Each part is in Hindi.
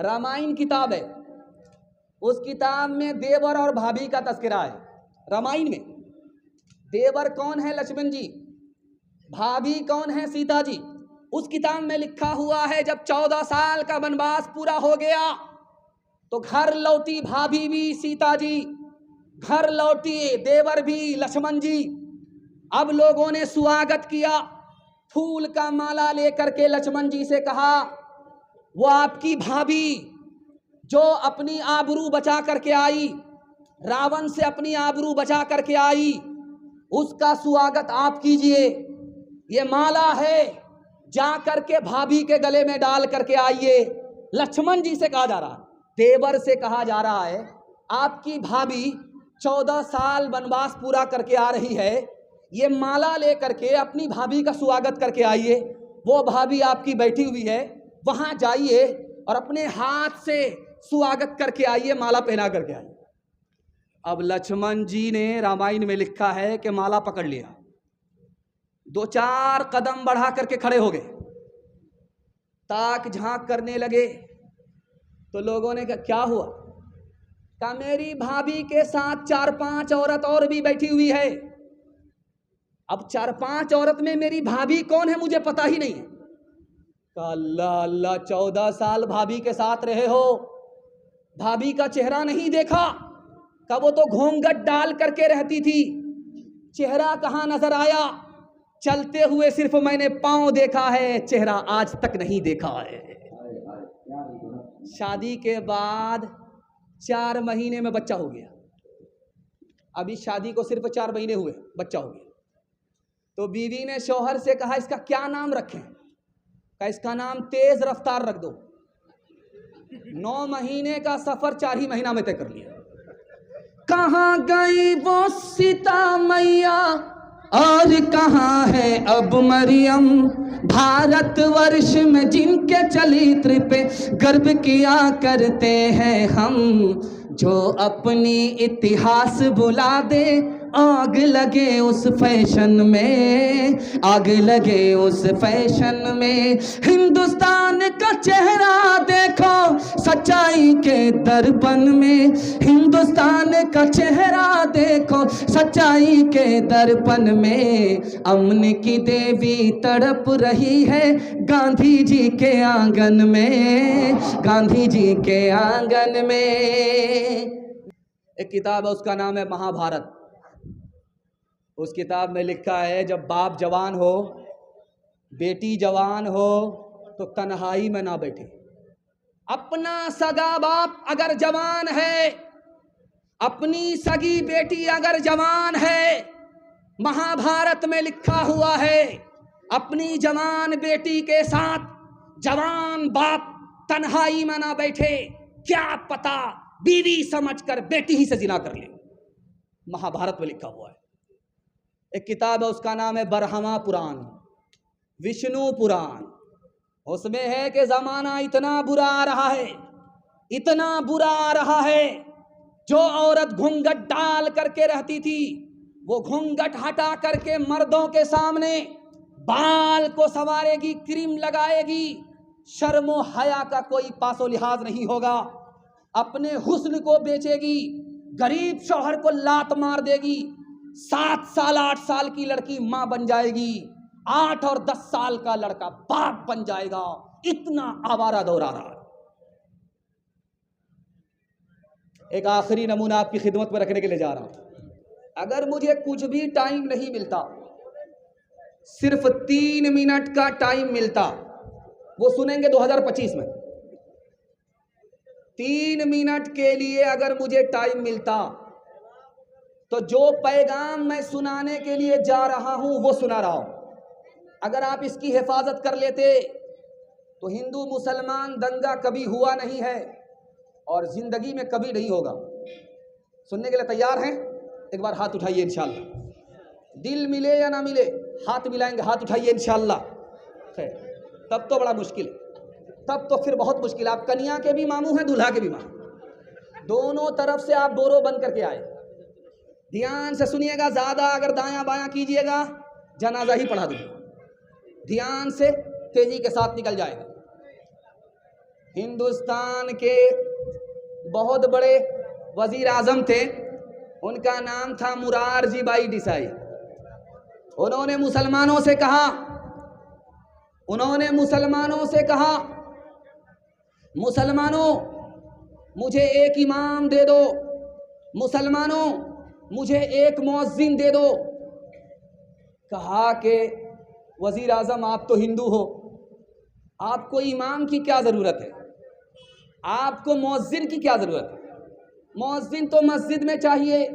रामायण किताब है, उस किताब में देवर और भाभी का तस्करा है। रामायण में देवर कौन है? लक्ष्मण जी। भाभी कौन है? सीता जी। उस किताब में लिखा हुआ है जब 14 साल का वनवास पूरा हो गया तो घर लौटी भाभी भी, सीता जी, घर लौटी देवर भी, लक्ष्मण जी। अब लोगों ने स्वागत किया, फूल का माला लेकर के लक्ष्मण जी से कहा, वो आपकी भाभी जो अपनी आबरू बचा करके आई, रावण से अपनी आबरू बचा करके आई, उसका स्वागत आप कीजिए। ये माला है, जा करके भाभी के गले में डाल करके आइए। लक्ष्मण जी से कहा जा रहा है, देवर से कहा जा रहा है, आपकी भाभी 14 साल वनवास पूरा करके आ रही है, ये माला लेकर के अपनी भाभी का स्वागत करके आइए। वो भाभी आपकी बैठी हुई है, वहां जाइए और अपने हाथ से स्वागत करके आइए, माला पहना करके आइए। अब लक्ष्मण जी ने रामायण में लिखा है कि माला पकड़ लिया, 2-4 कदम बढ़ा करके खड़े हो गए, ताक झांक करने लगे। तो लोगों ने कहा क्या हुआ? कहा मेरी भाभी के साथ 4-5 औरत और भी बैठी हुई है। अब 4-5 औरत में मेरी भाभी कौन है मुझे पता ही नहीं है। कहा अल्लाह अल्लाह, 14 साल भाभी के साथ रहे हो, भाभी का चेहरा नहीं देखा? कहा वो तो घूंघट डाल करके रहती थी, चेहरा कहाँ नजर आया? चलते हुए सिर्फ मैंने पांव देखा है, चेहरा आज तक नहीं देखा है। शादी के बाद 4 महीने में बच्चा हो गया। अभी शादी को सिर्फ 4 महीने हुए, बच्चा हो गया। तो बीवी ने शौहर से कहा इसका क्या नाम रखें? कहा इसका नाम तेज रफ्तार रख दो। 9 महीने का सफर 4 ही महीना में तय कर लिया। कहाँ गई वो सीता मैया और कहाँ है अब मरियम, भारतवर्ष में जिनके चरित्र पे गर्व किया करते हैं हम, जो अपनी इतिहास बुला दे, आग लगे उस फैशन में, आग लगे उस फैशन में। हिंदुस्तान का चेहरा देखो सच्चाई के दर्पण में, हिंदुस्तान का चेहरा देखो सच्चाई के दर्पण में। अमन की देवी तड़प रही है गांधी जी के आंगन में, गांधी जी के आंगन में। एक किताब है, उसका नाम है महाभारत। उस किताब में लिखा है जब बाप जवान हो, बेटी जवान हो, तो तन्हाई में ना बैठे। अपना सगा बाप अगर जवान है, अपनी सगी बेटी अगर जवान है, महाभारत में लिखा हुआ है अपनी जवान बेटी के साथ जवान बाप तन्हाई में ना बैठे। क्या पता बीवी समझकर बेटी ही से जिना कर ले। महाभारत में लिखा हुआ है। एक किताब है, उसका नाम है बरहमा पुराण, विष्णु पुराण। उसमें है कि जमाना इतना बुरा आ रहा है, इतना बुरा आ रहा है, जो औरत घूंघट डाल करके रहती थी, वो घूंघट हटा करके मर्दों के सामने बाल को संवारेगी, क्रीम लगाएगी, शर्मो हया का कोई पासो लिहाज नहीं होगा, अपने हुस्न को बेचेगी, गरीब शौहर को लात मार देगी, 7 साल 8 साल की लड़की मां बन जाएगी, 8 और 10 साल का लड़का बाप बन जाएगा। इतना आवारा दौर आ रहा है। एक आखिरी नमूना आपकी खिदमत में रखने के लिए जा रहा हूं। अगर मुझे कुछ भी टाइम नहीं मिलता, सिर्फ 3 मिनट का टाइम मिलता, वो सुनेंगे 2025 में। 3 मिनट के लिए अगर मुझे टाइम मिलता तो जो पैगाम मैं सुनाने के लिए जा रहा हूं वो सुना रहा हूं। अगर आप इसकी हिफाजत कर लेते तो हिंदू मुसलमान दंगा कभी हुआ नहीं है और जिंदगी में कभी नहीं होगा। सुनने के लिए तैयार हैं? एक बार हाथ उठाइए इंशाअल्लाह। दिल मिले या ना मिले, हाथ मिलाएंगे, हाथ उठाइए इंशाअल्लाह। खैर, तब तो बड़ा मुश्किल है, तब तो फिर बहुत मुश्किल। आप कन्या के भी मामू हैं, दूल्हा के भी मामू, दोनों तरफ से आप बोरो बन करके आए। ध्यान से सुनिएगा, ज्यादा अगर दायां बायां कीजिएगा जनाजा ही पढ़ा दूंगा। ध्यान से तेजी के साथ निकल जाएगा। हिंदुस्तान के बहुत बड़े वजीर आजम थे, उनका नाम था मुरारजी भाई देसाई। उन्होंने मुसलमानों से कहा, मुसलमानों मुझे एक इमाम दे दो, मुसलमानों मुझे एक मुअज्जिन दे दो। कहा कि वजीर आजम आप तो हिंदू हो, आपको इमाम की क्या ज़रूरत है, आपको मुअज्जिन की क्या ज़रूरत है? मुअज्जिन तो मस्जिद में चाहिए,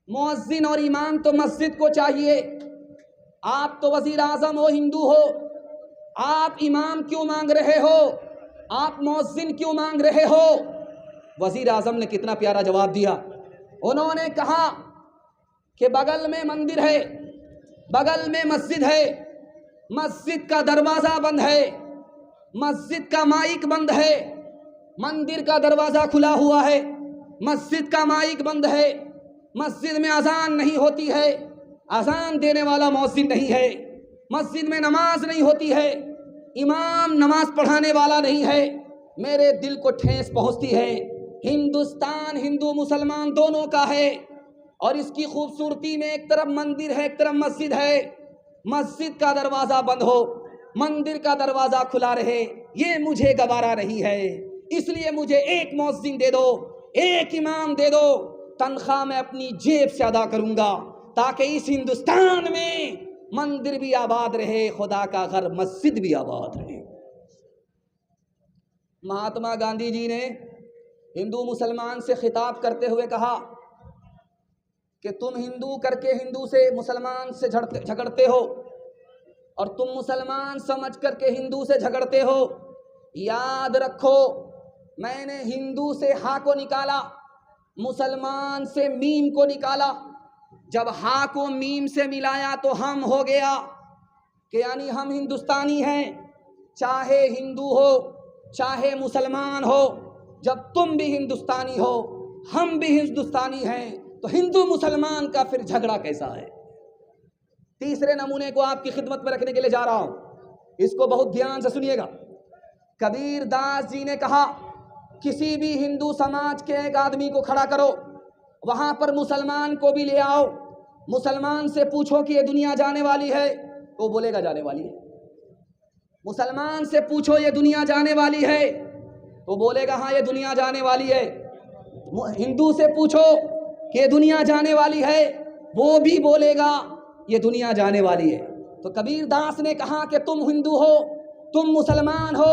मुअज्जिन और इमाम तो मस्जिद को चाहिए। आप तो वजीर आजम हो, हिंदू हो, आप इमाम क्यों मांग रहे हो, आप मुअज्जिन क्यों मांग रहे हो? वजीर आजम ने कितना प्यारा जवाब दिया। उन्होंने कहा कि बगल में मंदिर है, बगल में मस्जिद है, मस्जिद का दरवाज़ा बंद है, मस्जिद का माइक बंद है, मंदिर का दरवाज़ा खुला हुआ है, मस्जिद का माइक बंद है, मस्जिद में अजान नहीं होती है, अजान देने वाला मुअज्जिन नहीं है, मस्जिद में नमाज नहीं होती है, इमाम नमाज पढ़ाने वाला नहीं है। मेरे दिल को ठेस पहुंचती है। हिंदुस्तान हिंदू मुसलमान दोनों का है और इसकी खूबसूरती में एक तरफ मंदिर है, एक तरफ मस्जिद है। मस्जिद का दरवाज़ा बंद हो, मंदिर का दरवाज़ा खुला रहे, ये मुझे गवारा नहीं है। इसलिए मुझे एक मुअज्जिन दे दो, एक इमाम दे दो, तनख्वाह मैं अपनी जेब से अदा करूंगा, ताकि इस हिंदुस्तान में मंदिर भी आबाद रहे, खुदा का घर मस्जिद भी आबाद रहे। महात्मा गांधी जी ने हिंदू मुसलमान से खिताब करते हुए कहा कि तुम हिंदू करके हिंदू से मुसलमान से झगड़ते हो और तुम मुसलमान समझ करके हिंदू से झगड़ते हो। याद रखो, मैंने हिंदू से हा को निकाला, मुसलमान से मीम को निकाला। जब हा को मीम से मिलाया तो हम हो गया कि यानी हम हिंदुस्तानी हैं, चाहे हिंदू हो चाहे मुसलमान हो। जब तुम भी हिंदुस्तानी हो, हम भी हिंदुस्तानी हैं, तो हिंदू मुसलमान का फिर झगड़ा कैसा है? तीसरे नमूने को आपकी खिदमत में रखने के लिए जा रहा हूं, इसको बहुत ध्यान से सुनिएगा। कबीर दास जी ने कहा, किसी भी हिंदू समाज के एक आदमी को खड़ा करो, वहां पर मुसलमान को भी ले आओ, मुसलमान से पूछो कि ये दुनिया जाने वाली है, तो बोलेगा जाने वाली है। मुसलमान से पूछो ये दुनिया जाने वाली है, तो बोलेगा हाँ ये दुनिया जाने वाली है। हिंदू से पूछो कि ये दुनिया जाने वाली है, वो भी बोलेगा ये दुनिया जाने वाली है। तो कबीर दास ने कहा कि तुम हिंदू हो, तुम मुसलमान हो,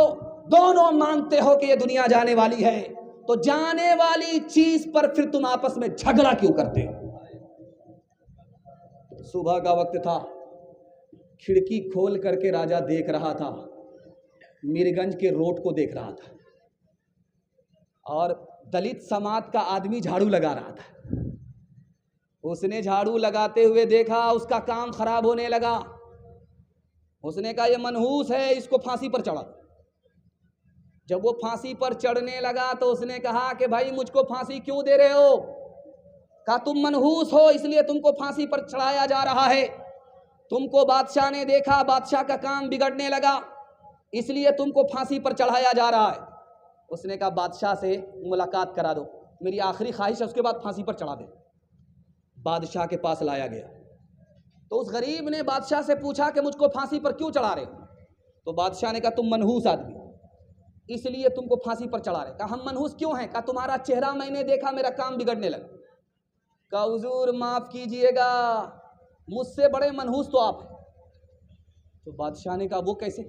दोनों मानते हो कि ये दुनिया जाने वाली है, तो जाने वाली चीज पर फिर तुम आपस में झगड़ा क्यों करते हो? सुबह का वक्त था, खिड़की खोल करके राजा देख रहा था, मीरगंज के रोड को देख रहा था और दलित समाज का आदमी झाड़ू लगा रहा था। उसने झाड़ू लगाते हुए देखा, उसका काम खराब होने लगा। उसने कहा ये मनहूस है, इसको फांसी पर चढ़ा। जब वो फांसी पर चढ़ने लगा तो उसने कहा कि भाई मुझको फांसी क्यों दे रहे हो? कहा तुम मनहूस हो इसलिए तुमको फांसी पर चढ़ाया जा रहा है। तुमको बादशाह ने देखा, बादशाह का काम बिगड़ने लगा, इसलिए तुमको फांसी पर चढ़ाया जा रहा है। उसने कहा बादशाह से मुलाकात करा दो, मेरी आखिरी ख्वाहिश है, उसके बाद फांसी पर चढ़ा दे। बादशाह के पास लाया गया तो उस गरीब ने बादशाह से पूछा कि मुझको फांसी पर क्यों चढ़ा रहे हो? तो बादशाह ने कहा तुम मनहूस आदमी, इसलिए तुमको फांसी पर चढ़ा रहे। कहा हम मनहूस क्यों हैं? कहा तुम्हारा चेहरा मैंने देखा, मेरा काम बिगड़ने लगा। कहा हुजूर माफ कीजिएगा, मुझसे बड़े मनहूस तो आप हैं। तो बादशाह ने कहा वो कैसे?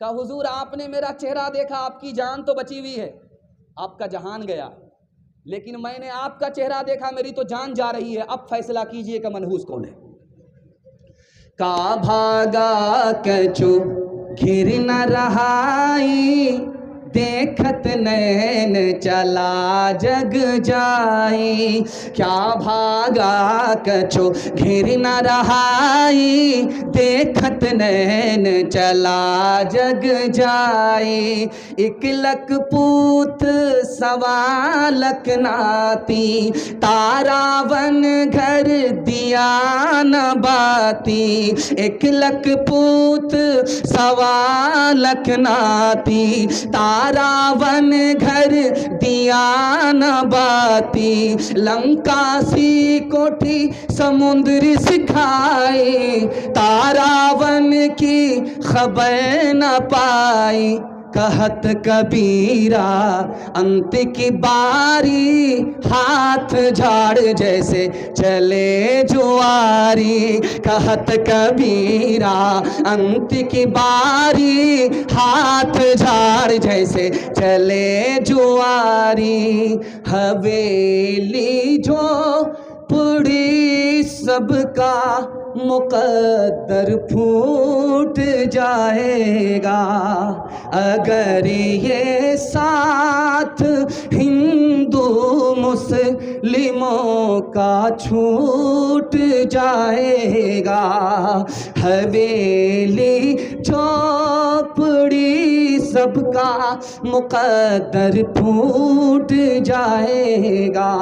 कहा हुजूर आपने मेरा चेहरा देखा, आपकी जान तो बची हुई है, आपका जहान गया, लेकिन मैंने आपका चेहरा देखा, मेरी तो जान जा रही है। अब फैसला कीजिए कि मनहूस कौन है? का भागा कछु घिर न रहाई, देखत नैन चला जग जाई। क्या भागा कछु घिर न रहाई, देखत नैन चला जग जाई। इकलक पूत सवा लख नाती, तारावन घर दिया न बाती। इकलक पूत सवा लख नाती, रावण घर दिया न बाती, लंका सी कोठी समुद्र सिखाई, तारावन की खबर न पाई, कहत कबीरा अंत की बारी, हाथ झाड़ जैसे चले जुआरी, कहत कबीरा अंत की बारी, हाथ झाड़ जैसे चले जुआरी, हवेली जो पुड़ी सबका मुकद्दर फूट जाएगा, अगर ये साथ हिंदू मुस्लिमों का छूट जाएगा, हवेली झोपड़ी सबका मुकद्दर फूट जाएगा।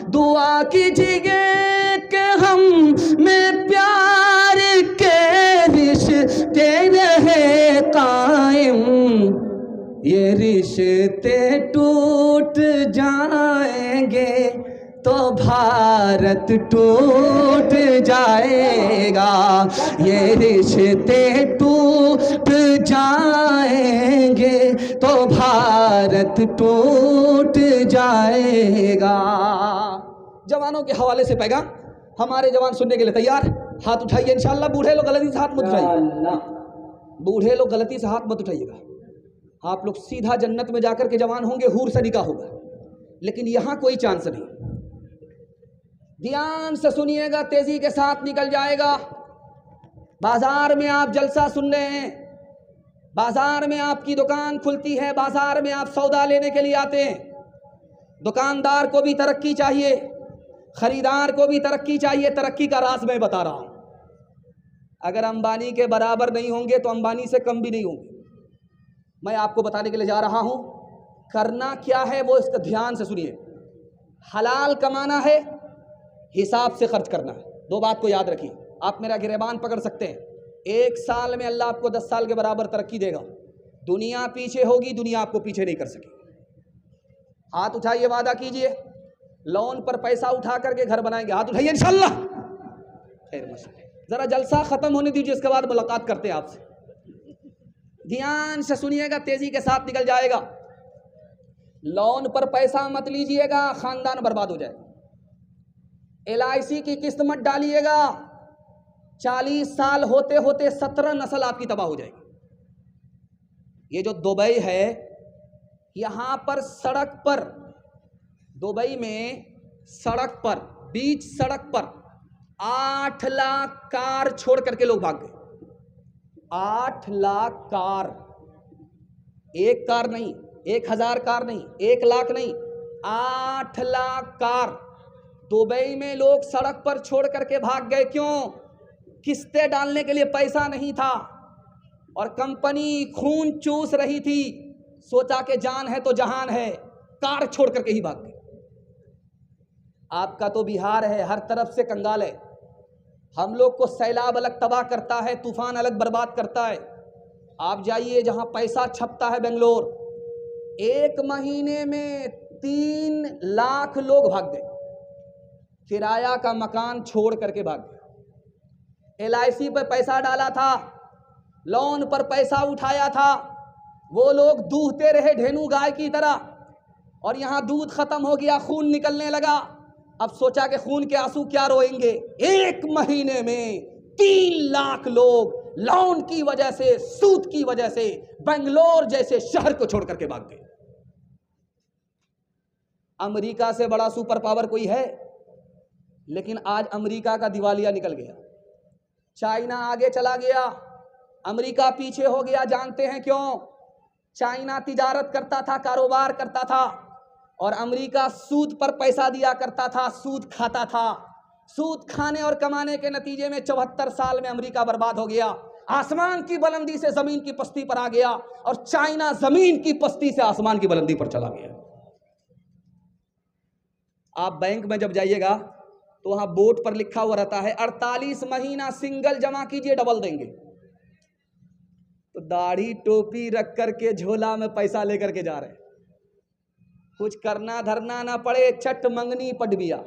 दुआ कीजिए कि हम में प्यार के रिश्ते रहे कायम, ये रिश्ते टूट जाएंगे तो भारत टूट जाएगा, ये रिश्ते टूट जाएंगे तो भारत टूट जाएगा। जवानों के हवाले से पैगाम, हमारे जवान सुनने के लिए तैयार? हाथ उठाइए इंशाअल्लाह। बूढ़े लोग गलती से हाथ मत उठाइएगा, बूढ़े लोग गलती से हाथ मत उठाइएगा। आप लोग सीधा जन्नत में जाकर के जवान होंगे, हूर से निकाह होगा, लेकिन यहां कोई चांस नहीं। ध्यान से सुनिएगा, तेजी के साथ निकल जाएगा। बाजार में आप जलसा सुन रहे हैं, बाजार में आपकी दुकान खुलती है, बाजार में आप सौदा लेने के लिए आते हैं। दुकानदार को भी तरक्की चाहिए, खरीदार को भी तरक्की चाहिए। तरक्की का राज मैं बता रहा हूं। अगर अंबानी के बराबर नहीं होंगे तो अंबानी से कम भी नहीं होंगे। मैं आपको बताने के लिए जा रहा हूं। करना क्या है वो इसका ध्यान से सुनिए। हलाल कमाना है, हिसाब से खर्च करना है। दो बात को याद रखिए। आप मेरा गिरेबान पकड़ सकते हैं। 1 साल में अल्लाह आपको 10 साल के बराबर तरक्की देगा। दुनिया पीछे होगी, दुनिया आपको पीछे नहीं कर सकेगी। हाथ उठाइए, वादा कीजिए। लोन पर पैसा उठा करके घर बनाएंगे, हाथ उठाइए इंशाअल्लाह। खैर मसला, जरा जलसा खत्म होने दीजिए, इसके बाद मुलाकात करते हैं आपसे। ध्यान से सुनिएगा, तेजी के साथ निकल जाएगा। लोन पर पैसा मत लीजिएगा, खानदान बर्बाद हो जाएगा। LIC की किस्त मत डालिएगा, 40 साल होते होते 17 नस्ल आपकी तबाह हो जाएगी। ये जो दुबई है, यहां पर सड़क पर, दुबई में सड़क पर, बीच सड़क पर 8 लाख कार छोड़ करके लोग भाग गए। 8 लाख कार, एक कार नहीं, 1000 कार नहीं, 1 लाख नहीं, 8 लाख कार दुबई में लोग सड़क पर छोड़ करके भाग गए। क्यों? किस्तें डालने के लिए पैसा नहीं था और कंपनी खून चूस रही थी। सोचा कि जान है तो जहान है, कार छोड़ करके ही भाग गए। आपका तो बिहार है, हर तरफ से कंगाल है। हम लोग को सैलाब अलग तबाह करता है, तूफान अलग बर्बाद करता है। आप जाइए जहां पैसा छपता है, बेंगलोर, 1 महीने में 3 लाख लोग भाग गए। किराया का मकान छोड़ करके भाग गए। LIC पर पैसा डाला था, लोन पर पैसा उठाया था, वो लोग दूहते रहे ढेनू गाय की तरह, और यहां दूध खत्म हो गया, खून निकलने लगा। अब सोचा कि खून के आंसू क्या रोएंगे। 1 महीने में 3 लाख लोग लोन की वजह से, सूद की वजह से बेंगलोर जैसे शहर को छोड़ करके भाग गए। अमेरिका से बड़ा सुपर पावर कोई है? लेकिन आज अमेरिका का दिवालिया निकल गया। चाइना आगे चला गया, अमेरिका पीछे हो गया। जानते हैं क्यों? चाइना तिजारत करता था, कारोबार करता था, और अमेरिका सूद पर पैसा दिया करता था, सूद खाता था। सूद खाने और कमाने के नतीजे में 74 साल में अमेरिका बर्बाद हो गया। आसमान की बुलंदी से जमीन की पस्ती पर आ गया, और चाइना जमीन की पस्ती से आसमान की बुलंदी पर चला गया। आप बैंक में जब जाइएगा तो वहां बोर्ड पर लिखा हुआ रहता है 48 महीना सिंगल जमा कीजिए, डबल देंगे। तो दाढ़ी टोपी रख करके झोला में पैसा लेकर के जा रहे हैं, कुछ करना धरना ना पड़े, छठ मंगनी पटबिया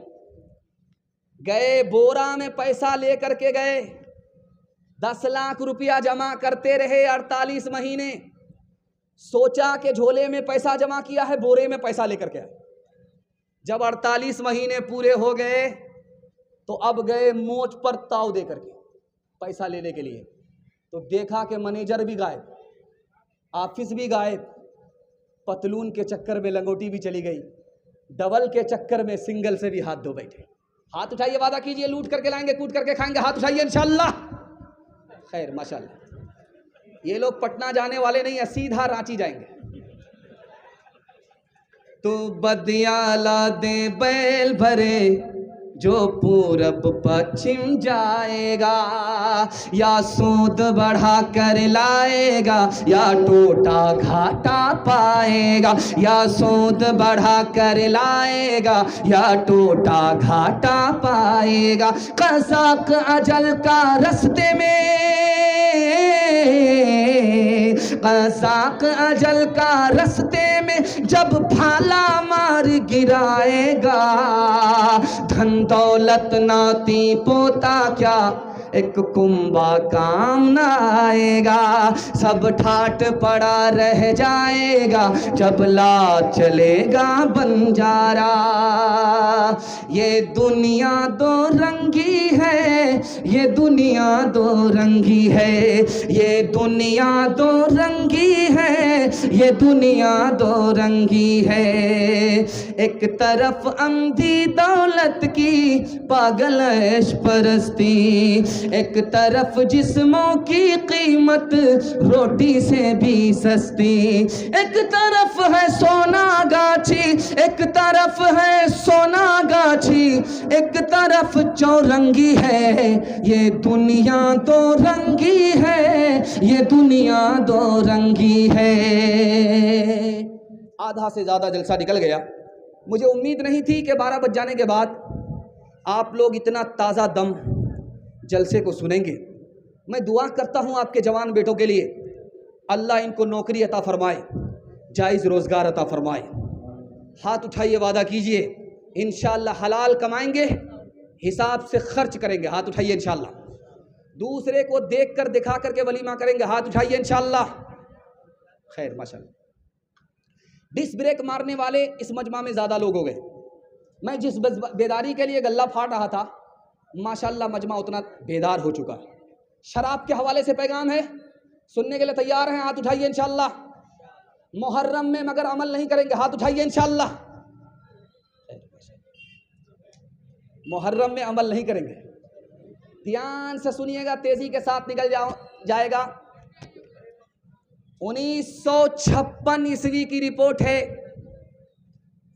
गए, बोरा में पैसा लेकर के गए, 10 लाख रुपया जमा करते रहे 48 महीने, सोचा कि झोले में पैसा जमा किया है, बोरे में पैसा लेकर के आए। जब 48 महीने पूरे हो गए तो अब गए मोच पर ताव दे करके पैसा लेने के लिए, तो देखा कि मैनेजर भी गायब, ऑफिस भी गायब, पतलून के चक्कर में लंगोटी भी चली गई, डबल के चक्कर में सिंगल से भी हाथ धो बैठे। हाथ उठाइए, वादा कीजिए लूट करके लाएंगे, कूट करके खाएंगे, हाथ उठाइए इंशाल्लाह। खैर माशाल्लाह, ये लोग पटना जाने वाले नहीं है, सीधा रांची जाएंगे। तो बदियाला दे बैल भरे जो पूरब पश्चिम जाएगा, या सूद बढ़ा कर लाएगा या टोटा घाटा पाएगा, या सूद बढ़ा कर लाएगा या टोटा घाटा पाएगा। कसाक अजल का रस्ते में, कसाक अजल का रस्ते में जब भाला मार गिराएगा, धन दौलत नाती पोता क्या एक कुंभा काम न आएगा, सब ठाट पड़ा रह जाएगा जब ला चलेगा बंजारा। ये दुनिया दो रंगी है, ये दुनिया दो रंगी है, ये दुनिया दो रंगी है, ये दुनिया दो रंगी है। एक तरफ अंधी दौलत की पागल ऐश परस्ती, एक तरफ जिस्मों की कीमत रोटी से भी सस्ती, एक तरफ है सोना गाछी, एक तरफ है सोना गाछी, एक तरफ चौरंगी है। ये दुनिया दो रंगी है, ये दुनिया दो रंगी है। आधा से ज़्यादा जलसा निकल गया। मुझे उम्मीद नहीं थी कि 12 बज जाने के बाद आप लोग इतना ताज़ा दम जलसे को सुनेंगे। मैं दुआ करता हूँ आपके जवान बेटों के लिए, अल्लाह इनको नौकरी अता फरमाए, जायज़ रोज़गार अता फरमाए। हाथ उठाइए, वादा कीजिए इंशाअल्लाह हलाल कमाएंगे, हिसाब से खर्च करेंगे। हाथ उठाइए इंशाअल्लाह। दूसरे को देख कर दिखा करके वलीमा करेंगे। हाथ उठाइए इंशाअल्लाह। खैर माशाअल्लाह। डिस्क ब्रेक मारने वाले इस मजमा में ज़्यादा लोग हो गए। मैं जिस बेदारी के लिए गल्ला फाड़ रहा था, माशाअल्लाह मजमा उतना बेदार हो चुका है। शराब के हवाले से पैगाम है, सुनने के लिए तैयार हैं? हाथ उठाइए इंशाअल्लाह। मुहर्रम में मगर अमल नहीं करेंगे, हाथ उठाइए इंशाअल्लाह। मुहर्रम में अमल नहीं करेंगे। ध्यान से सुनिएगा, तेजी के साथ निकल जाएगा। 1956 ईस्वी की रिपोर्ट है।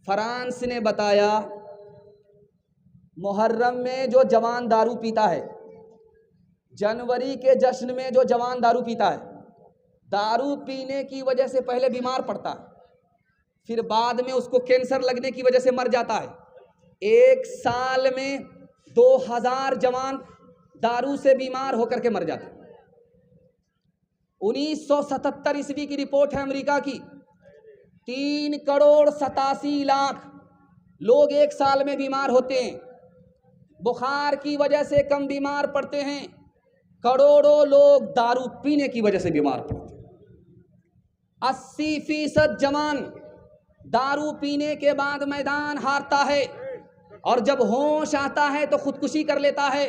फ्रांस ने बताया मुहर्रम में जो जवान दारू पीता है, जनवरी के जश्न में जो जवान दारू पीता है, दारू पीने की वजह से पहले बीमार पड़ता है, फिर बाद में उसको कैंसर लगने की वजह से मर जाता है। एक साल में 2000 जवान दारू से बीमार होकर के मर जाते हैं। 1977 ईस्वी की रिपोर्ट है अमेरिका की। 3,87,00,000 लोग एक साल में बीमार होते हैं। बुखार की वजह से कम बीमार पड़ते हैं, करोड़ों लोग दारू पीने की वजह से बीमार पड़ते हैं। 80% जवान दारू पीने के बाद मैदान हारता है, और जब होश आता है तो खुदकुशी कर लेता है,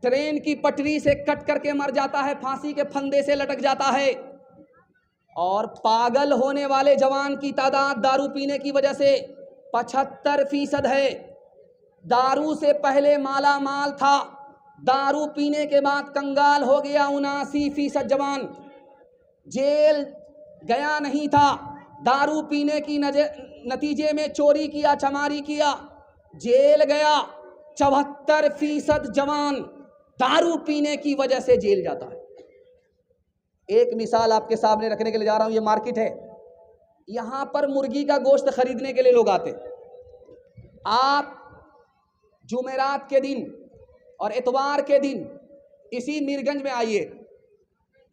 ट्रेन की पटरी से कट करके मर जाता है, फांसी के फंदे से लटक जाता है। और पागल होने वाले जवान की तादाद दारू पीने की वजह से 75% है। दारू से पहले माला माल था, दारू पीने के बाद कंगाल हो गया 79% जवान। जेल गया नहीं था, दारू पीने की नतीजे में चोरी किया, चमारी किया, जेल गया। 74% जवान दारू पीने की वजह से जेल जाता है। एक मिसाल आपके सामने रखने के लिए जा रहा हूं। ये मार्केट है, यहां पर मुर्गी का गोश्त खरीदने के लिए लोग आते। आप जुमेरात के दिन और इतवार के दिन इसी मीरगंज में आइए,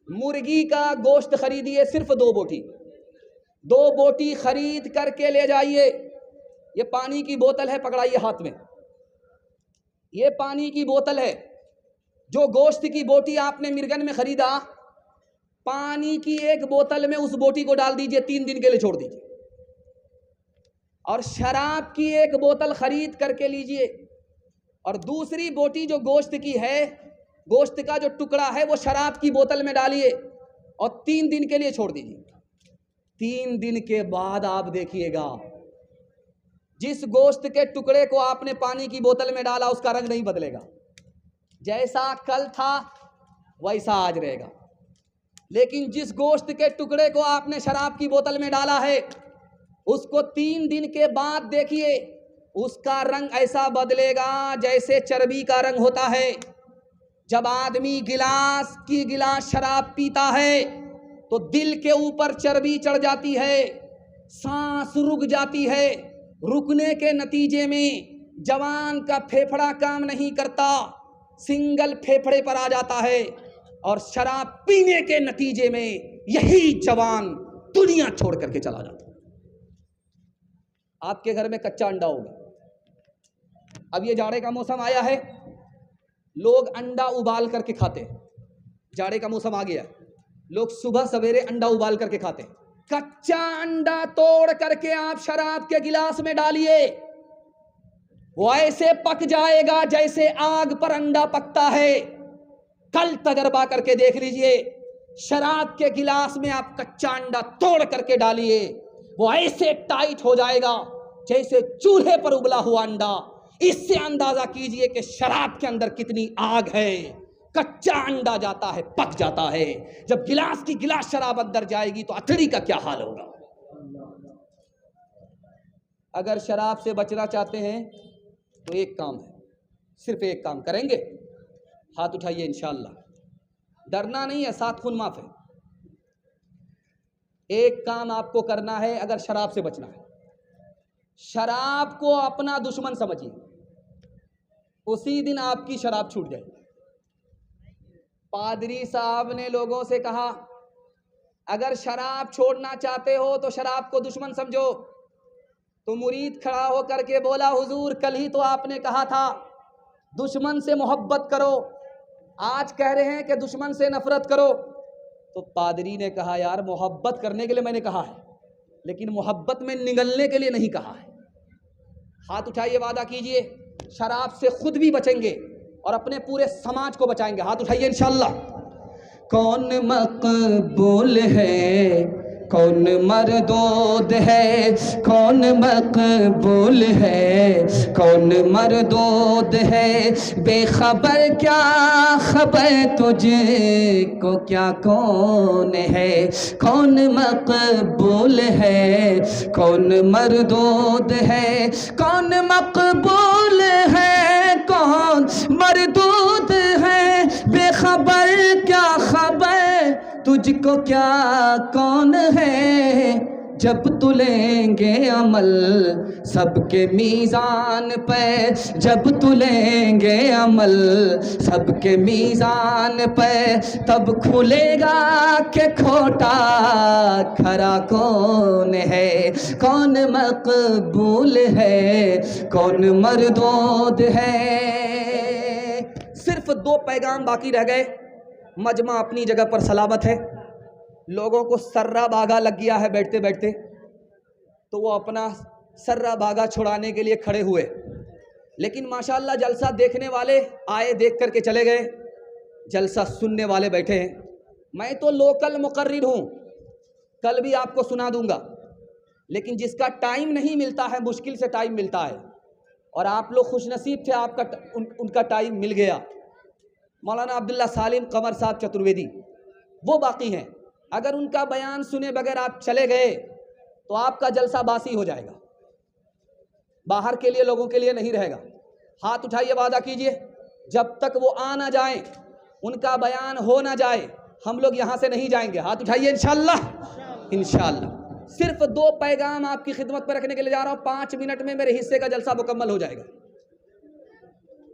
मुर्गी का गोश्त खरीदिए, सिर्फ 2 बोटी, 2 बोटी खरीद करके ले जाइए। ये पानी की बोतल है, पकड़ाइए हाथ में, ये पानी की बोतल है। जो गोश्त की बोटी आपने मिर्गन में खरीदा, पानी की एक बोतल में उस बोटी को डाल दीजिए, 3 दिन के लिए छोड़ दीजिए। और शराब की एक बोतल खरीद करके लीजिए, और दूसरी बोटी जो गोश्त की है, गोश्त का जो टुकड़ा है वो शराब की बोतल में डालिए और 3 दिन के लिए छोड़ दीजिए। 3 दिन के बाद आप देखिएगा, जिस गोश्त के टुकड़े को आपने पानी की बोतल में डाला उसका रंग नहीं बदलेगा, जैसा कल था वैसा आज रहेगा। लेकिन जिस गोश्त के टुकड़े को आपने शराब की बोतल में डाला है, उसको 3 दिन के बाद देखिए, उसका रंग ऐसा बदलेगा जैसे चर्बी का रंग होता है। जब आदमी गिलास शराब पीता है तो दिल के ऊपर चर्बी चढ़ जाती है, सांस रुक जाती है। रुकने के नतीजे में जवान का फेफड़ा काम नहीं करता, सिंगल फेफड़े पर आ जाता है, और शराब पीने के नतीजे में यही जवान दुनिया छोड़ करके चला जाता है। आपके घर में कच्चा अंडा होगा, अब ये जाड़े का मौसम आया है, लोग अंडा उबाल करके खाते हैं। जाड़े का मौसम आ गया है, लोग सुबह सवेरे अंडा उबाल करके खाते हैं। कच्चा अंडा तोड़ करके आप शराब के गिलास में डालिए, वो ऐसे पक जाएगा जैसे आग पर अंडा पकता है। कल तजर्बा करके देख लीजिए, शराब के गिलास में आप कच्चा अंडा तोड़ करके डालिए, वो ऐसे टाइट हो जाएगा जैसे चूल्हे पर उबला हुआ अंडा। इससे अंदाजा कीजिए कि शराब के अंदर कितनी आग है। कच्चा अंडा जाता है, पक जाता है, जब गिलास की गिलास शराब अंदर जाएगी तो अथड़ी का क्या हाल होगा। अगर शराब से बचना चाहते हैं तो एक काम है, सिर्फ एक काम करेंगे, हाथ उठाइए इंशाअल्लाह। डरना नहीं है, 7 खून माफ है। एक काम आपको करना है, अगर शराब से बचना है, शराब को अपना दुश्मन समझिए, उसी दिन आपकी शराब छूट जाएगी। पादरी साहब ने लोगों से कहा, अगर शराब छोड़ना चाहते हो तो शराब को दुश्मन समझो। तो मुरीद खड़ा होकर के बोला, हुजूर कल ही तो आपने कहा था दुश्मन से मोहब्बत करो, आज कह रहे हैं कि दुश्मन से नफरत करो। तो पादरी ने कहा, यार मोहब्बत करने के लिए मैंने कहा है, लेकिन मोहब्बत में निगलने के लिए नहीं कहा है। हाथ उठाइए, वादा कीजिए शराब से खुद भी बचेंगे और अपने पूरे समाज को बचाएंगे। हाथ उठाइए इंशाअल्लाह। कौन मकबूल है, कौन मरदूद है, कौन मकबूल है, कौन मरदूद है, बेखबर क्या खबर तुझको क्या कौन है। कौन मकबूल है, कौन मरदूद है, कौन मकबूल है, कौन मरदूद है, बेखबर क्या खबर तुझको क्या कौन है। जब तुलेंगे अमल सबके मीज़ान पे, जब तुलेंगे अमल सबके मीज़ान पे, तब खुलेगा कि खोटा खरा कौन है। कौन मकबूल है, कौन मरदूद है। सिर्फ 2 पैगाम बाकी रह गए। मजमा अपनी जगह पर सलामत है, लोगों को सर्रा बागा लग गया है बैठते बैठते, तो वो अपना सर्रा बागा छुड़ाने के लिए खड़े हुए। लेकिन माशाअल्लाह जलसा देखने वाले आए, देख करके चले गए, जलसा सुनने वाले बैठे हैं। मैं तो लोकल मुकर्रिर हूँ, कल भी आपको सुना दूंगा, लेकिन जिसका टाइम नहीं मिलता है, मुश्किल से टाइम मिलता है, और आप लोग खुशनसीब थे, आपका उनका टाइम मिल गया। मौलाना अब्दुल्ला सालिम कमर साहब चतुर्वेदी वो बाकी हैं, अगर उनका बयान सुने बगैर आप चले गए तो आपका जलसा बासी हो जाएगा, बाहर के लिए लोगों के लिए नहीं रहेगा। हाथ उठाइए, वादा कीजिए जब तक वो आ ना जाए, उनका बयान हो ना जाए, हम लोग यहाँ से नहीं जाएंगे। हाथ उठाइए इंशाअल्लाह। इंशाअल्लाह सिर्फ 2 पैगाम आपकी खिदमत पर रखने के लिए जा रहा हूँ। 5 मिनट में मेरे हिस्से का जलसा मुकम्मल हो जाएगा।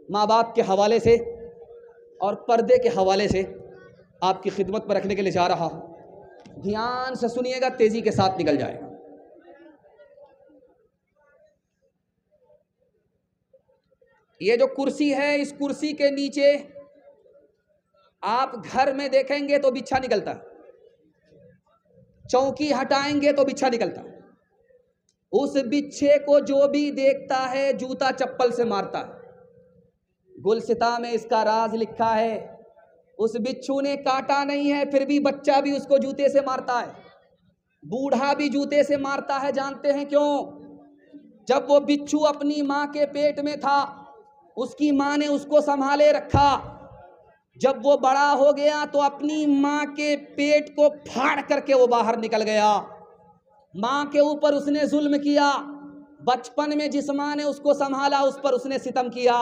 माँ बाप के हवाले से और पर्दे के हवाले से आपकी खिदमत पर रखने के लिए जा रहा हूं। ध्यान से सुनिएगा, तेजी के साथ निकल जाएगा। ये जो कुर्सी है, इस कुर्सी के नीचे आप घर में देखेंगे तो बिच्छा निकलता है, चौकी हटाएंगे तो बिच्छा निकलता है। उस बिच्छे को जो भी देखता है जूता चप्पल से मारता है। गुलसिता में इसका राज लिखा है। उस बिच्छू ने काटा नहीं है, फिर भी बच्चा भी उसको जूते से मारता है, बूढ़ा भी जूते से मारता है। जानते हैं क्यों? जब वो बिच्छू अपनी माँ के पेट में था, उसकी माँ ने उसको संभाले रखा। जब वो बड़ा हो गया तो अपनी माँ के पेट को फाड़ करके वो बाहर निकल गया। माँ के ऊपर उसने जुल्म किया। बचपन में जिस माँ ने उसको संभाला उस पर उसने सितम किया।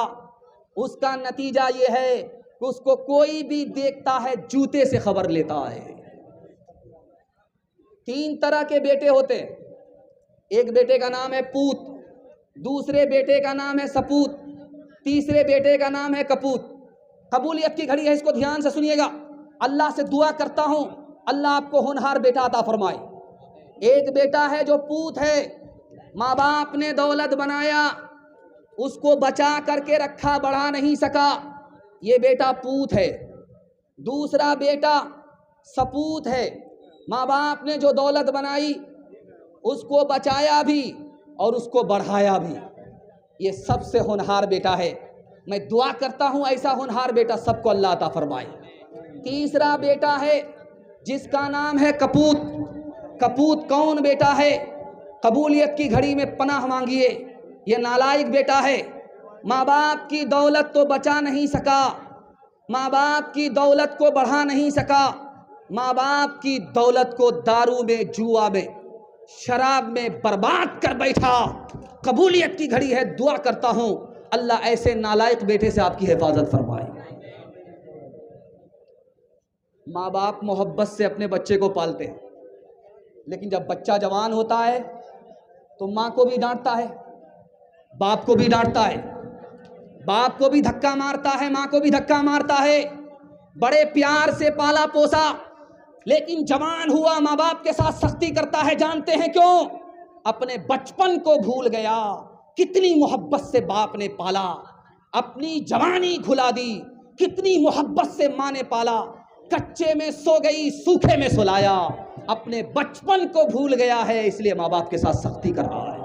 उसका नतीजा ये है कि उसको कोई भी देखता है जूते से खबर लेता है। 3 तरह के बेटे होते हैं। एक बेटे का नाम है पूत, दूसरे बेटे का नाम है सपूत, तीसरे बेटे का नाम है कपूत। कबूलियत की घड़ी है, इसको ध्यान से सुनिएगा। अल्लाह से दुआ करता हूं अल्लाह आपको होनहार बेटा अता फरमाए। एक बेटा है जो पूत है, माँ बाप ने दौलत बनाया, उसको बचा करके रखा, बढ़ा नहीं सका, ये बेटा पूत है। दूसरा बेटा सपूत है, माँ बाप ने जो दौलत बनाई उसको बचाया भी और उसको बढ़ाया भी, ये सबसे होनहार बेटा है। मैं दुआ करता हूं ऐसा होनहार बेटा सबको अल्लाह अता फरमाए। तीसरा बेटा है जिसका नाम है कपूत। कपूत कौन बेटा है? कबूलियत की घड़ी में पनाह मांगिए। ये नालायक बेटा है, माँ बाप की दौलत तो बचा नहीं सका, माँ बाप की दौलत को बढ़ा नहीं सका, माँ बाप की दौलत को दारू में, जुआ में, शराब में बर्बाद कर बैठा। कबूलियत की घड़ी है, दुआ करता हूं अल्लाह ऐसे नालायक बेटे से आपकी हिफाजत फरमाए। माँ बाप मोहब्बत से अपने बच्चे को पालते हैं, लेकिन जब बच्चा जवान होता है तो माँ को भी डांटता है, बाप को भी डांटता है, बाप को भी धक्का मारता है, माँ को भी धक्का मारता है। बड़े प्यार से पाला पोसा, लेकिन जवान हुआ माँ बाप के साथ सख्ती करता है। जानते हैं क्यों? अपने बचपन को भूल गया। कितनी मोहब्बत से बाप ने पाला, अपनी जवानी घुला दी। कितनी मोहब्बत से माँ ने पाला, कच्चे में सो गई, सूखे में सुलाया। अपने बचपन को भूल गया है, इसलिए माँ बाप के साथ सख्ती कर रहा है।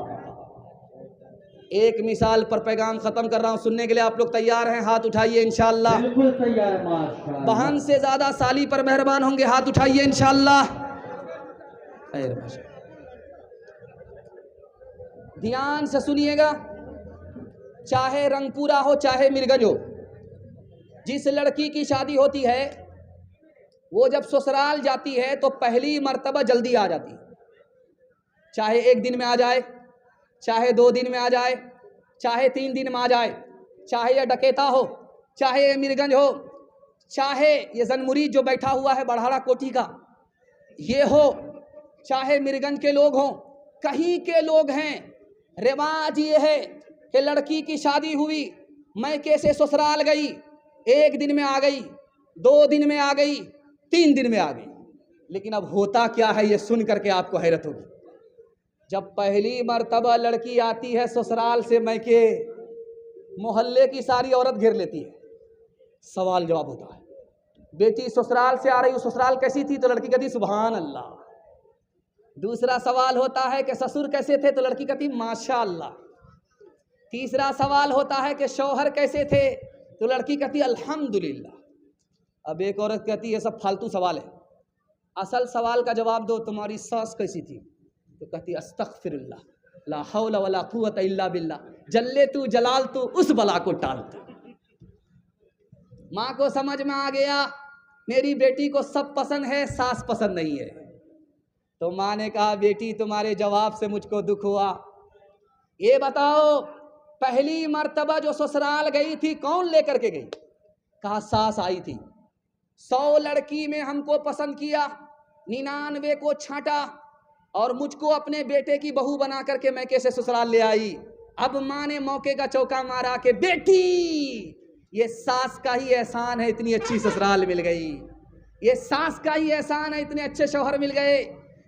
एक मिसाल पर पैगाम खत्म कर रहा हूं, सुनने के लिए आप लोग तैयार हैं? हाथ उठाइए इंशाअल्लाह। बिल्कुल तैयार है माशाअल्लाह। बहन से ज्यादा साली पर मेहरबान होंगे, हाथ उठाइए इंशाअल्लाह। ध्यान से सुनिएगा, चाहे रंगपुरा हो चाहे मिर्गंज हो, जिस लड़की की शादी होती है वो जब ससुराल जाती है तो पहली मर्तबा जल्दी आ जाती है। चाहे 1 दिन में आ जाए, चाहे 2 दिन में आ जाए, चाहे 3 दिन में आ जाए, चाहे यह डकेता हो, चाहे ये मिर्गंज हो, चाहे ये जनमुरीद जो बैठा हुआ है बढ़ाड़ा कोठी का ये हो, चाहे मिर्गंज के लोग हों, कहीं के लोग हैं। रिवाज ये है कि लड़की की शादी हुई, मैके से ससुराल गई, 1 दिन में आ गई, 2 दिन में आ गई, 3 दिन में आ गई। लेकिन अब होता क्या है ये सुन करके आपको हैरत होगी। जब पहली मर्तबा लड़की आती है ससुराल से मैके, मोहल्ले की सारी औरत घेर लेती है। सवाल जवाब होता है, बेटी ससुराल से आ रही हो, ससुराल कैसी थी? तो लड़की कहती सुभान अल्लाह। दूसरा सवाल होता है कि ससुर कैसे थे? तो लड़की कहती माशाअल्लाह। तीसरा सवाल होता है कि शौहर कैसे थे? तो लड़की कहती अल्हम्दुलिल्लाह। अब एक औरत कहती है सब फालतू सवाल है, असल सवाल का जवाब दो, तुम्हारी सास कैसी थी? तो कहती अस्तगफिरुल्लाह, ला हौला वला कुव्वता इल्ला बिल्लाह, जल्ले तू जलाल तू उस बला को टाल तू। माँ को समझ में आ गया मेरी बेटी को सब पसंद है, सास पसंद नहीं है। तो माँ ने कहा बेटी तुम्हारे जवाब से मुझको दुख हुआ, ये बताओ पहली मर्तबा जो ससुराल गई थी कौन लेकर के गई? कहा सास आई थी। 100 लड़की में हमको पसंद किया, 99 को छांटा और मुझको अपने बेटे की बहू बना करके मैके से ससुराल ले आई। अब माँ ने मौके का चौका मारा कि बेटी ये सास का ही एहसान है, इतनी अच्छी ससुराल मिल गई। ये सास का ही एहसान है इतने अच्छे शौहर मिल गए,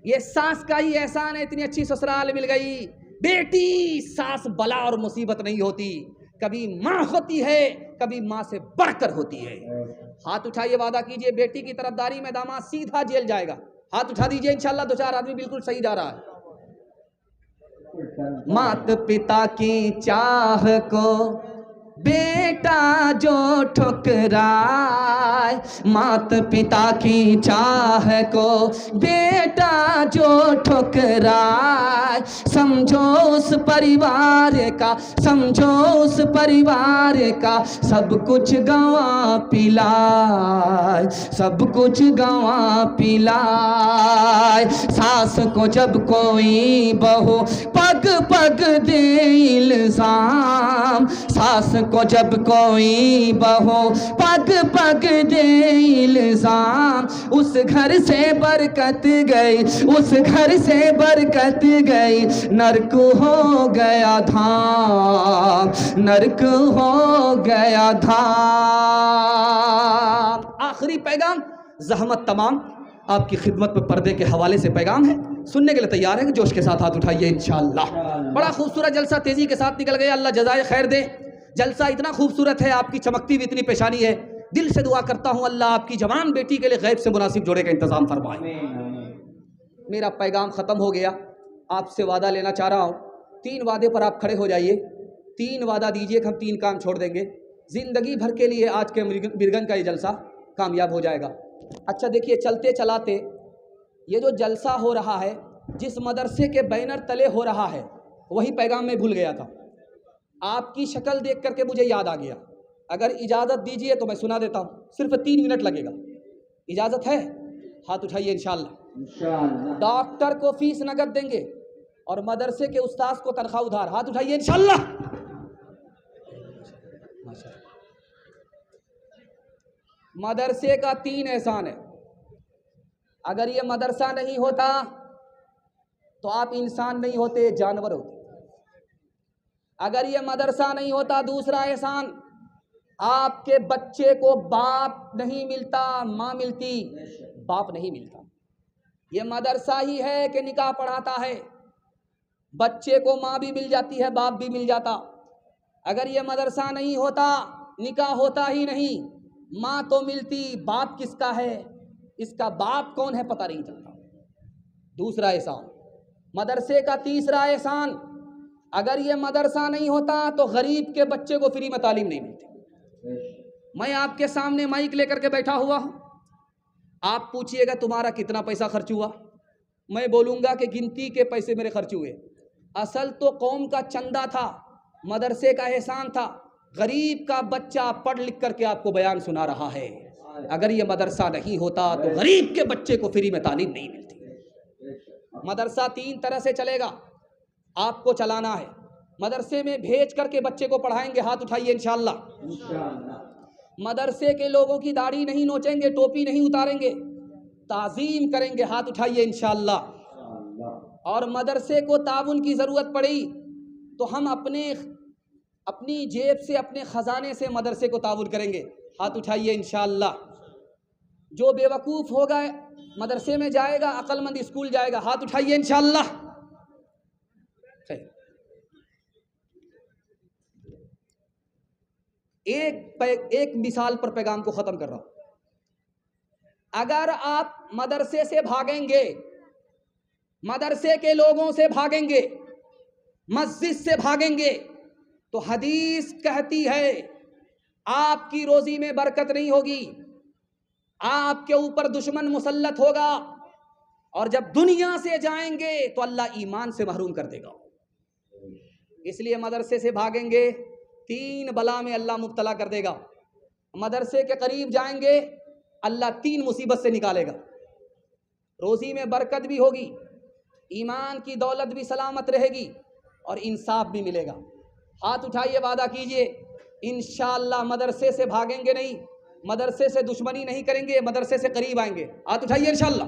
ये सास का ही एहसान है इतनी अच्छी ससुराल मिल गई। बेटी सास बला और मुसीबत नहीं होती, कभी माँ होती है, कभी माँ से बढ़कर होती है। हाथ उठाइए, वादा कीजिए बेटी की तरफदारी में दामाद सीधा जेल जाएगा। हाथ उठा दीजिए, इंशाल्लाह 2-4 आदमी बिल्कुल सही जा रहा है। माता पिता की चाह को बेटा जो ठुकराए, माता पिता की चाह को बेटा जो ठुकराए, समझो उस परिवार का, समझो उस परिवार का सब कुछ गंवा पिलाए, सब कुछ गंवा पिलाए। सास को जब कोई बहू पग पग दे इल्जाम, सास को जब कोई बहू पग पग दे इल्जाम, उस घर से बरकत गई, उस घर से बरकत गई, नरक हो गया धाम, नरक हो गया धाम। आखिरी पैगाम ज़हमत तमाम आपकी खिदमत में पर्दे के हवाले से पैगाम है, सुनने के लिए तैयार है कि जोश के साथ हाथ उठाइए इंशाअल्लाह। बड़ा खूबसूरत जलसा तेजी के साथ निकल गया, अल्लाह जज़ाए खैर दे। जलसा इतना खूबसूरत है, आपकी चमकती हुई इतनी पेशानी है, दिल से दुआ करता हूँ अल्लाह आपकी जवान बेटी के लिए गैब से मुनासिब जोड़े का इंतजाम फरमाए। मेरा पैगाम ख़त्म हो गया, आपसे वादा लेना चाह रहा हूँ। 3 वादे पर आप खड़े हो जाइए, 3 वादा दीजिए कि हम 3 काम छोड़ देंगे, ज़िंदगी भर के लिए आज के मिरगन का ये जलसा कामयाब हो जाएगा। अच्छा देखिए, चलते चलाते ये जो जलसा हो रहा है, जिस मदरसे के बैनर तले हो रहा है, वही पैगाम मैं भूल गया था। आपकी शक्ल देख करके मुझे याद आ गया, अगर इजाज़त दीजिए तो मैं सुना देता हूँ, सिर्फ 3 मिनट लगेगा। इजाज़त है? हाथ उठाइए इंशाअल्लाह। डॉक्टर को फीस नगद देंगे और मदरसे के उस्ताद को तनख्वाह उधार। हाथ उठाइए इंशाअल्लाह। मदरसे का 3 एहसान है, अगर ये मदरसा नहीं होता तो आप इंसान नहीं होते, जानवर होते। अगर ये मदरसा नहीं होता, दूसरा एहसान, आपके बच्चे को बाप नहीं मिलता, माँ मिलती, बाप नहीं मिलता। ये मदरसा ही है कि निकाह पढ़ाता है, बच्चे को माँ भी मिल जाती है, बाप भी मिल जाता। अगर ये मदरसा नहीं होता, निकाह होता ही नहीं, माँ तो मिलती, बाप किसका है, इसका बाप कौन है पता नहीं चलता। दूसरा एहसान, मदरसे का तीसरा एहसान, अगर ये मदरसा नहीं होता तो गरीब के बच्चे को फ्री में तालीम नहीं मिलती। मैं आपके सामने माइक लेकर के बैठा हुआ हूँ, आप पूछिएगा तुम्हारा कितना पैसा खर्च हुआ, मैं बोलूँगा कि गिनती के पैसे मेरे खर्च हुए। असल तो कौम का चंदा था, मदरसे का एहसान था, गरीब का बच्चा पढ़ लिख करके आपको बयान सुना रहा है। अगर ये मदरसा नहीं होता तो गरीब के बच्चे को फ्री में तालीम नहीं मिलती। मदरसा 3 तरह से चलेगा, आपको चलाना है। मदरसे में भेज करके बच्चे को पढ़ाएंगे, हाथ उठाइए इंशाअल्लाह। मदरसे के लोगों की दाढ़ी नहीं नोचेंगे, टोपी नहीं उतारेंगे, ताज़ीम करेंगे, हाथ उठाइए इंशाअल्लाह। और मदरसे को ताउन की ज़रूरत पड़ी तो हम अपनी जेब से, अपने ख़जाने से मदरसे को ताउन करेंगे, हाथ उठाइए इंशाअल्लाह। जो बेवकूफ़ होगा मदरसे में जाएगा, अक्लमंद स्कूल जाएगा, हाथ उठाइए इंशाअल्लाह। एक मिसाल पर पैगाम को ख़त्म कर रहा हूँ। अगर आप मदरसे से भागेंगे, मदरसे के लोगों से भागेंगे, मस्जिद से भागेंगे, तो हदीस कहती है आपकी रोज़ी में बरकत नहीं होगी, आपके ऊपर दुश्मन मुसल्लत होगा, और जब दुनिया से जाएंगे तो अल्लाह ईमान से महरूम कर देगा। इसलिए मदरसे से भागेंगे, 3 बला में अल्लाह मुब्तला कर देगा। मदरसे के करीब जाएंगे, अल्लाह 3 मुसीबत से निकालेगा। रोज़ी में बरकत भी होगी, ईमान की दौलत भी सलामत रहेगी, और इंसाफ भी मिलेगा। हाथ उठाइए, वादा कीजिए इंशाअल्लाह मदरसे से भागेंगे नहीं, मदरसे से दुश्मनी नहीं करेंगे, मदरसे से करीब आएंगे। हाथ उठाइए इंशाअल्लाह।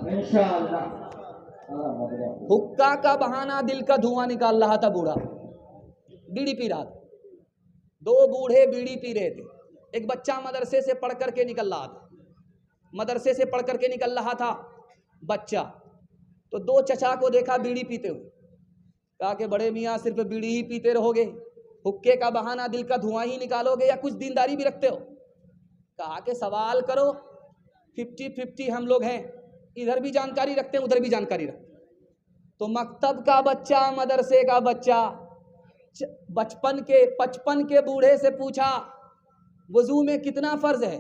हुक्का का बहाना, दिल का धुआं निकाल रहा था बूढ़ा, बीड़ी पी रहा था। 2 बूढ़े बीड़ी पी रहे थे, एक बच्चा मदरसे से पढ़ करके निकल रहा था। मदरसे से पढ़ करके निकल रहा था बच्चा, तो दो चचा को देखा बीड़ी पीते हुए। कहा कि बड़े मियाँ सिर्फ बीड़ी ही पीते रहोगे, हुक्के का बहाना, दिल का धुआं ही निकालोगे, या कुछ दीनदारी भी रखते हो? कहा कि सवाल करो, 50-50 हम लोग हैं, इधर भी जानकारी रखते हैं उधर भी जानकारी रखते हैं। तो मकतब का बच्चा, मदरसे का बच्चा, 55 के बूढ़े से पूछा वजू में कितना फर्ज है?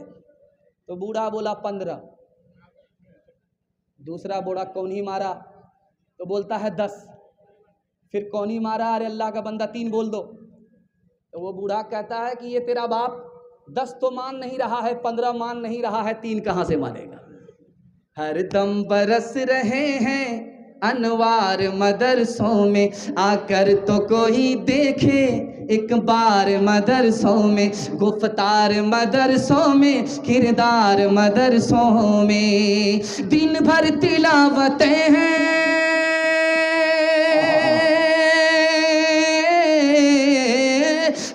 तो बूढ़ा बोला 15। दूसरा बूढ़ा कौनी मारा, तो बोलता है 10। फिर कौनी मारा, अरे अल्लाह का बंदा 3 बोल दो। तो वो बूढ़ा कहता है कि ये तेरा बाप 10 तो मान नहीं रहा है, 15 मान नहीं रहा है, 3 कहाँ से मानेगा? हर दम बरस रहे हैं अनवार मदरसों में, आकर तो कोई देखे एक बार मदरसों में, गुफ्तार मदरसों में, किरदार मदरसों में, दिन भर तिलावतें हैं,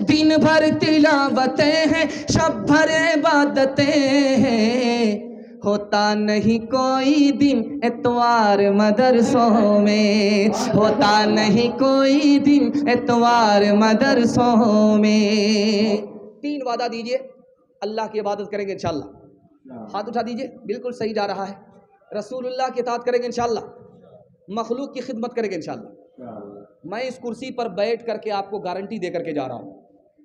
दिन भर तिलावतें हैं, शब भर इबादतें हैं, होता नहीं कोई दिन एतवार मदरसों में, होता नहीं कोई दिन एतवार मदरसों में। 3 वादा दीजिए, अल्लाह की इबादत करेंगे इंशाअल्लाह। हाथ उठा दीजिए, बिल्कुल सही जा रहा है। रसूलुल्लाह की इताअत करेंगे इंशाअल्लाह, मखलूक की खिदमत करेंगे इंशाअल्लाह। मैं इस कुर्सी पर बैठ करके आपको गारंटी दे करके जा रहा हूँ,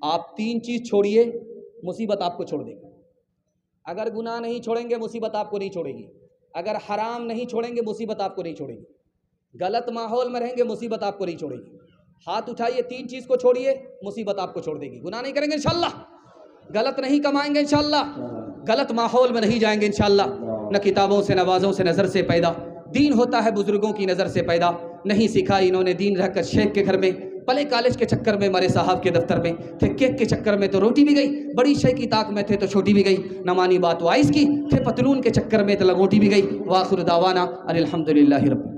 आप 3 चीज़ छोड़िए, मुसीबत आपको छोड़ देगी। अगर गुनाह नहीं छोड़ेंगे, मुसीबत आपको नहीं छोड़ेगी। अगर हराम नहीं छोड़ेंगे, मुसीबत आपको नहीं छोड़ेगी। गलत माहौल में रहेंगे, मुसीबत आपको नहीं छोड़ेगी। हाथ उठाइए, 3 चीज़ को छोड़िए, मुसीबत आपको छोड़ देगी। गुनाह नहीं करेंगे इंशाअल्लाह, गलत नहीं कमाएंगे इंशाअल्लाह, गलत माहौल में नहीं जाएंगे इंशाअल्लाह। न किताबों से, नवाज़ों से, नज़र से पैदा, दीन होता है बुजुर्गों की नज़र से पैदा। नहीं सीखा इन्होंने दीन रहकर शेख के घर में, पले कॉलेज के चक्कर में मरे साहब के दफ्तर में, थे केक के चक्कर में तो रोटी भी गई, बड़ी शय की ताक में थे तो छोटी भी गई, न मानी बात वाइस की, थे पतलून के चक्कर में तो लगोटी भी गई। वाखिर दावाना अनिल हम्दुलिल्लाहि रब्बिल